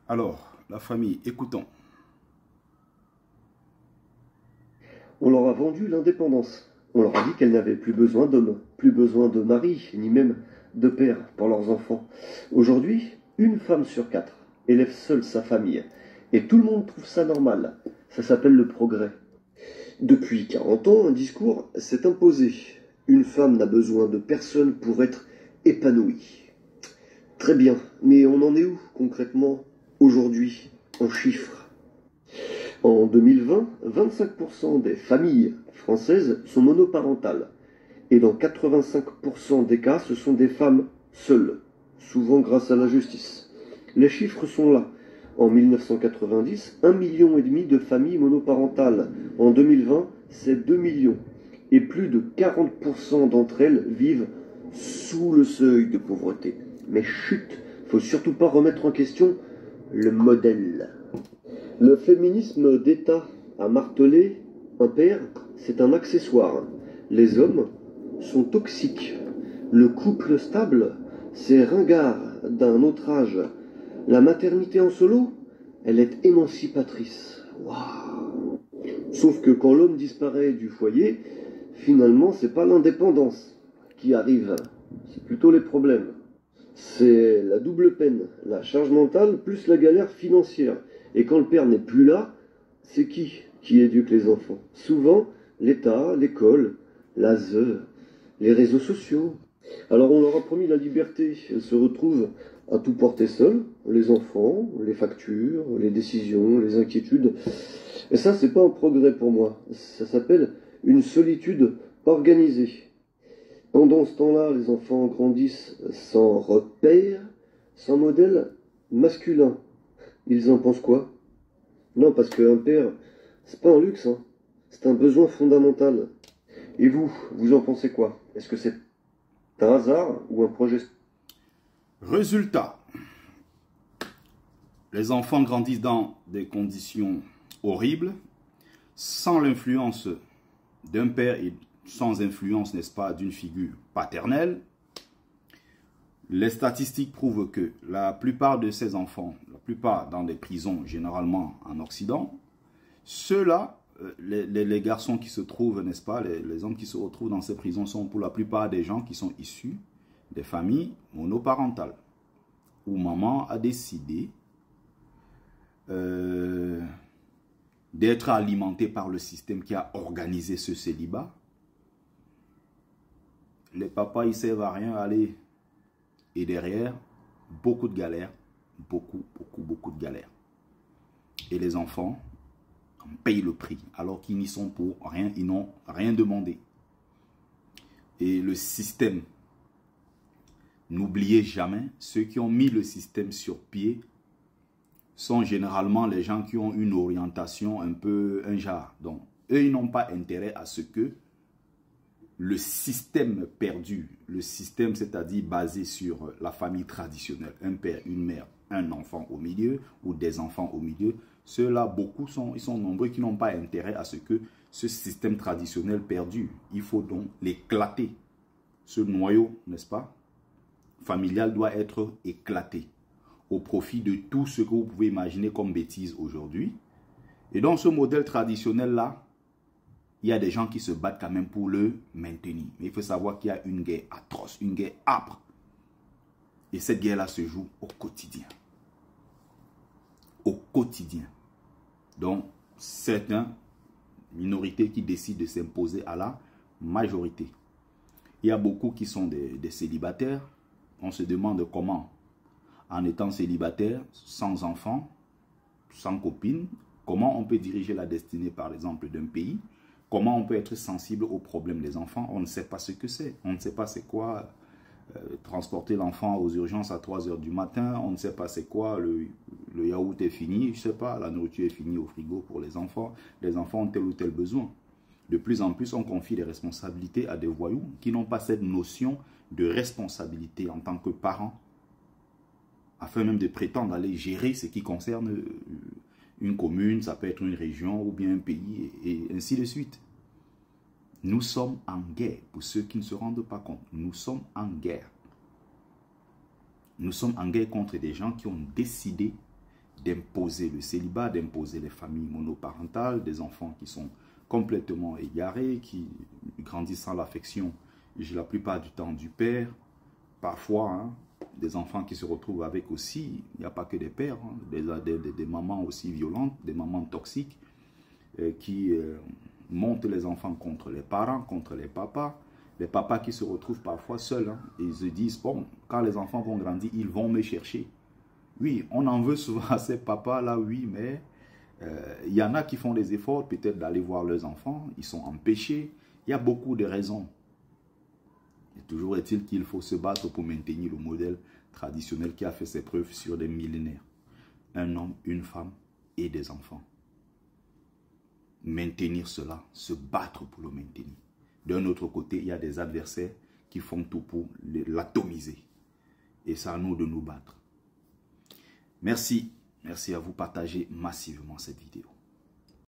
Alors, la famille, écoutons. On leur a vendu l'indépendance. On leur a dit qu'elles n'avaient plus besoin d'hommes, plus besoin de mari, ni même de père pour leurs enfants. Aujourd'hui, une femme sur quatre élève seule sa famille. Et tout le monde trouve ça normal. Ça s'appelle le progrès. Depuis 40 ans, un discours s'est imposé. Une femme n'a besoin de personne pour être épanouie. Très bien, mais on en est où concrètement aujourd'hui en chiffres? En 2020, 25% des familles françaises sont monoparentales. Et dans 85% des cas, ce sont des femmes seules, souvent grâce à la justice. Les chiffres sont là. En 1990, 1,5 million de familles monoparentales. En 2020, c'est 2 millions. Et plus de 40% d'entre elles vivent sous le seuil de pauvreté. Mais chut, faut surtout pas remettre en question le modèle. Le féminisme d'État a martelé un père, c'est un accessoire. Les hommes sont toxiques. Le couple stable, c'est ringard d'un autre âge. La maternité en solo, elle est émancipatrice. Waouh! Sauf que quand l'homme disparaît du foyer, finalement, c'est pas l'indépendance qui arrive, c'est plutôt les problèmes. C'est la double peine, la charge mentale plus la galère financière. Et quand le père n'est plus là, c'est qui éduque les enfants? Souvent, l'État, l'école, l'ASE, les réseaux sociaux. Alors on leur a promis la liberté, elles se retrouvent à tout porter seules, les enfants, les factures, les décisions, les inquiétudes. Et ça, c'est pas un progrès pour moi. Ça s'appelle une solitude organisée. Pendant ce temps-là, les enfants grandissent sans repère, sans modèle masculin. Ils en pensent quoi? Non, parce qu'un père, c'est pas un luxe, hein. C'est un besoin fondamental. Et vous en pensez quoi? Est-ce que c'est un hasard ou un projet? Résultat, les enfants grandissent dans des conditions horribles, sans l'influence d'un père et sans influence, n'est-ce pas, d'une figure paternelle. Les statistiques prouvent que la plupart de ces enfants, la plupart dans des prisons, généralement en Occident, ceux-là, les garçons qui se trouvent, n'est-ce pas, les hommes qui se retrouvent dans ces prisons sont pour la plupart des gens qui sont issus des familles monoparentales, où maman a décidé d'être alimentée par le système qui a organisé ce célibat. Les papas, ils ne servent à rien, allez. Et derrière, beaucoup de galères, beaucoup de galères. Et les enfants payent le prix, alors qu'ils n'y sont pour rien, ils n'ont rien demandé. Et le système, n'oubliez jamais, ceux qui ont mis le système sur pied sont généralement les gens qui ont une orientation un peu un genre. Donc, eux, ils n'ont pas intérêt à ce que le système perdu, le système c'est-à-dire basé sur la famille traditionnelle, un père, une mère, un enfant au milieu ou des enfants au milieu, ceux-là, beaucoup ils sont nombreux qui n'ont pas intérêt à ce que ce système traditionnel perdu. Il faut donc l'éclater. Ce noyau, n'est-ce pas, familial doit être éclaté au profit de tout ce que vous pouvez imaginer comme bêtises aujourd'hui. Et dans ce modèle traditionnel-là, il y a des gens qui se battent quand même pour le maintenir. Mais il faut savoir qu'il y a une guerre atroce, une guerre âpre. Et cette guerre-là se joue au quotidien. Au quotidien. Donc, certaines minorités qui décident de s'imposer à la majorité. Il y a beaucoup qui sont des célibataires. On se demande comment, en étant célibataire, sans enfants, sans copine, comment on peut diriger la destinée, par exemple, d'un pays. Comment on peut être sensible aux problèmes des enfants? On ne sait pas ce que c'est. On ne sait pas c'est quoi transporter l'enfant aux urgences à 3 h du matin. On ne sait pas c'est quoi le yaourt est fini. Je ne sais pas, la nourriture est finie au frigo pour les enfants. Les enfants ont tel ou tel besoin. De plus en plus, on confie les responsabilités à des voyous qui n'ont pas cette notion de responsabilité en tant que parents, afin même de prétendre aller gérer ce qui concerne une commune, ça peut être une région ou bien un pays, et ainsi de suite. Nous sommes en guerre, pour ceux qui ne se rendent pas compte. Nous sommes en guerre. Nous sommes en guerre contre des gens qui ont décidé d'imposer le célibat, d'imposer les familles monoparentales, des enfants qui sont complètement égarés, qui grandissent sans l'affection, la plupart du temps, du père. Parfois, hein, des enfants qui se retrouvent avec aussi, il n'y a pas que des pères, hein, des mamans aussi violentes, des mamans toxiques, qui montent les enfants contre les parents, contre les papas qui se retrouvent parfois seuls, hein, et ils se disent, bon, quand les enfants vont grandir, ils vont me chercher. Oui, on en veut souvent à ces papas-là, oui, mais il y en a qui font des efforts peut-être d'aller voir leurs enfants, ils sont empêchés, il y a beaucoup de raisons. Et toujours est-il qu'il faut se battre pour maintenir le modèle traditionnel qui a fait ses preuves sur des millénaires. Un homme, une femme et des enfants. Maintenir cela, se battre pour le maintenir. D'un autre côté, il y a des adversaires qui font tout pour l'atomiser. Et c'est à nous de nous battre. Merci. Merci à vous. Partagez massivement cette vidéo.